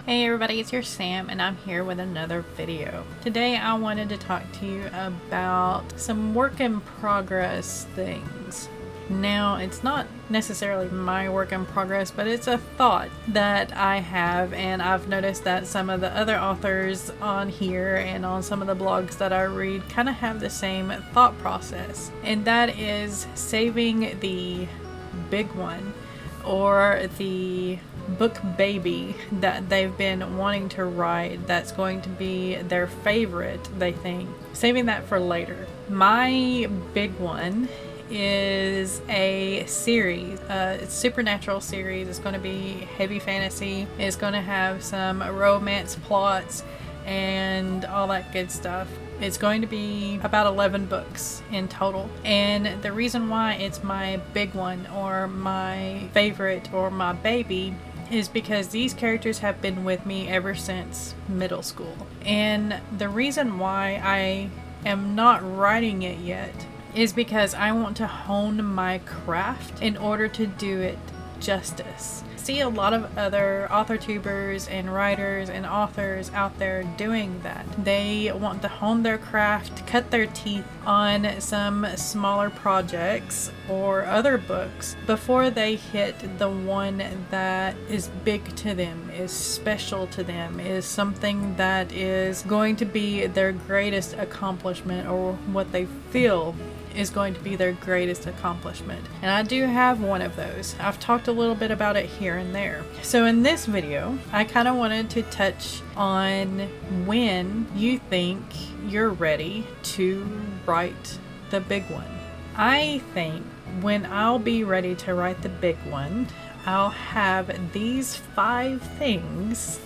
Hey everybody, it's your Sam and I'm here with another video. Today I wanted to talk to you about some work in progress things. Now, it's not necessarily my work in progress, but it's a thought that I have, and I've noticed that some of the other authors on here and on some of the blogs that I read kind of have the same thought process. And that is saving the big one, or the book baby that they've been wanting to write that's going to be their favorite, they think. Saving that for later. My big one is a series. It's a supernatural series. It's going to be heavy fantasy. It's going to have some romance plots and all that good stuff. It's going to be about 11 books in total. And the reason why it's my big one, or my favorite, or my baby, is because these characters have been with me ever since middle school. And the reason why I am not writing it yet is because I want to hone my craft in order to do it justice. See a lot of other author tubers and writers and authors out there doing that. They want to hone their craft, cut their teeth on some smaller projects or other books before they hit the one that is big to them, is special to them, is something that is going to be their greatest accomplishment, or what they feel is going to be their greatest accomplishment. And I do have one of those. I've talked a little bit about it here and there. So in this video, I kind of wanted to touch on when you think you're ready to write the big one. I think when I'll be ready to write the big one, I'll have these 5 things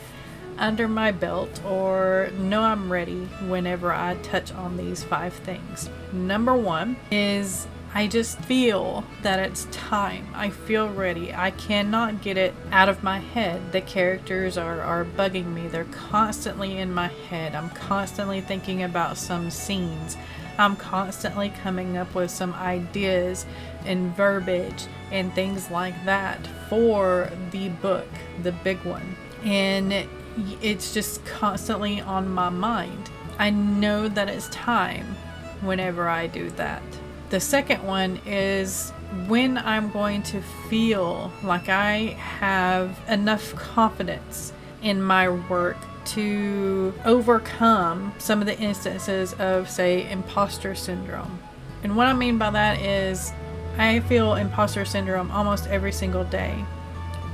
under my belt, or know I'm ready whenever I touch on these 5 things. Number 1 is I just feel that it's time. I feel ready. I cannot get it out of my head. The characters are bugging me. They're constantly in my head. I'm constantly thinking about some scenes. I'm constantly coming up with some ideas and verbiage and things like that for the book, the big one. And it's just constantly on my mind. I know that it's time whenever I do that. The second one is when I'm going to feel like I have enough confidence in my work to overcome some of the instances of, say, imposter syndrome. And what I mean by that is I feel imposter syndrome almost every single day.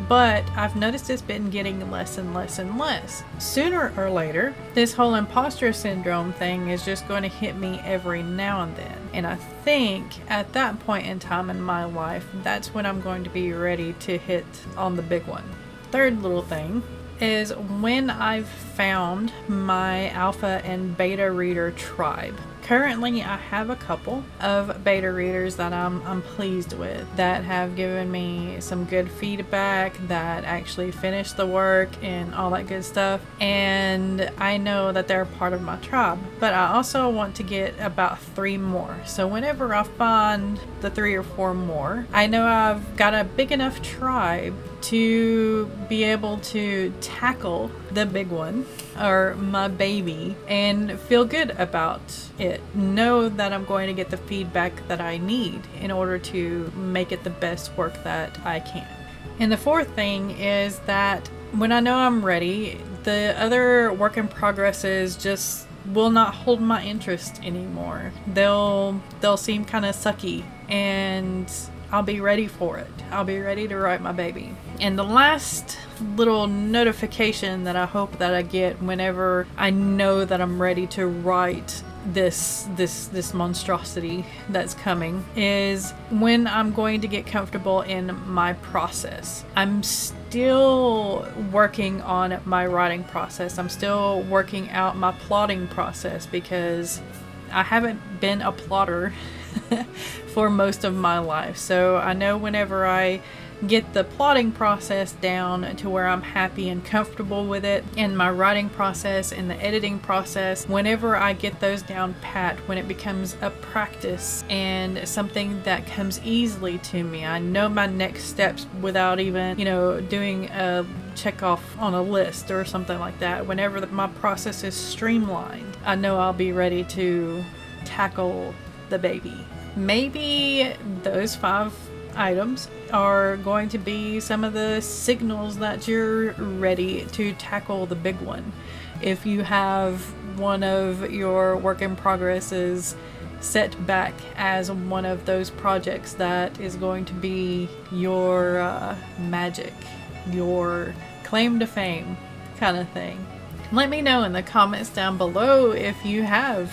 But I've noticed it's been getting less and less and less. Sooner or later, this whole imposter syndrome thing is just going to hit me every now and then. And I think at that point in time in my life, that's when I'm going to be ready to hit on the big one. Third little thing is when I've found my alpha and beta reader tribe. Currently, I have a couple of beta readers that I'm pleased with, that have given me some good feedback, that actually finished the work and all that good stuff. And I know that they're part of my tribe, but I also want to get about 3 more. So whenever I find the 3 or 4 more, I know I've got a big enough tribe to be able to tackle the big one, or my baby, and feel good about it. Know that I'm going to get the feedback that I need in order to make it the best work that I can. And the fourth thing is that when I know I'm ready, the other work in progresses just will not hold my interest anymore. They'll seem kind of sucky, and I'll be ready for it. I'll be ready to write my baby. And the last little notification that I hope that I get whenever I know that I'm ready to write this monstrosity that's coming is when I'm going to get comfortable in my process. I'm still working on my writing process. I'm still working out my plotting process, because I haven't been a plotter for most of my life. So I know whenever I get the plotting process down to where I'm happy and comfortable with it, and my writing process and the editing process, whenever I get those down pat, when it becomes a practice and something that comes easily to me, I know my next steps without even, doing a check off on a list or something like that. Whenever my process is streamlined, I know I'll be ready to tackle the baby. Maybe those 5 items are going to be some of the signals that you're ready to tackle the big one. If you have one of your work in progresses set back as one of those projects that is going to be your magic, your claim to fame kind of thing. Let me know in the comments down below if you have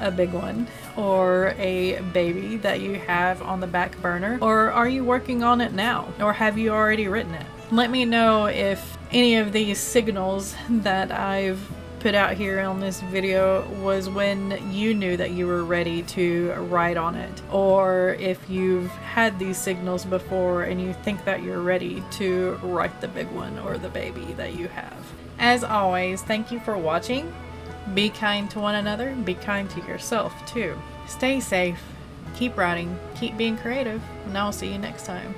a big one or a baby that you have on the back burner, or are you working on it now, or have you already written it? Let me know if any of these signals that I've put out here on this video was when you knew that you were ready to write on it, or if you've had these signals before and you think that you're ready to write the big one or the baby that you have. As always, thank you for watching. Be kind to one another, be kind to yourself too. Stay safe, keep writing, keep being creative, and I'll see you next time.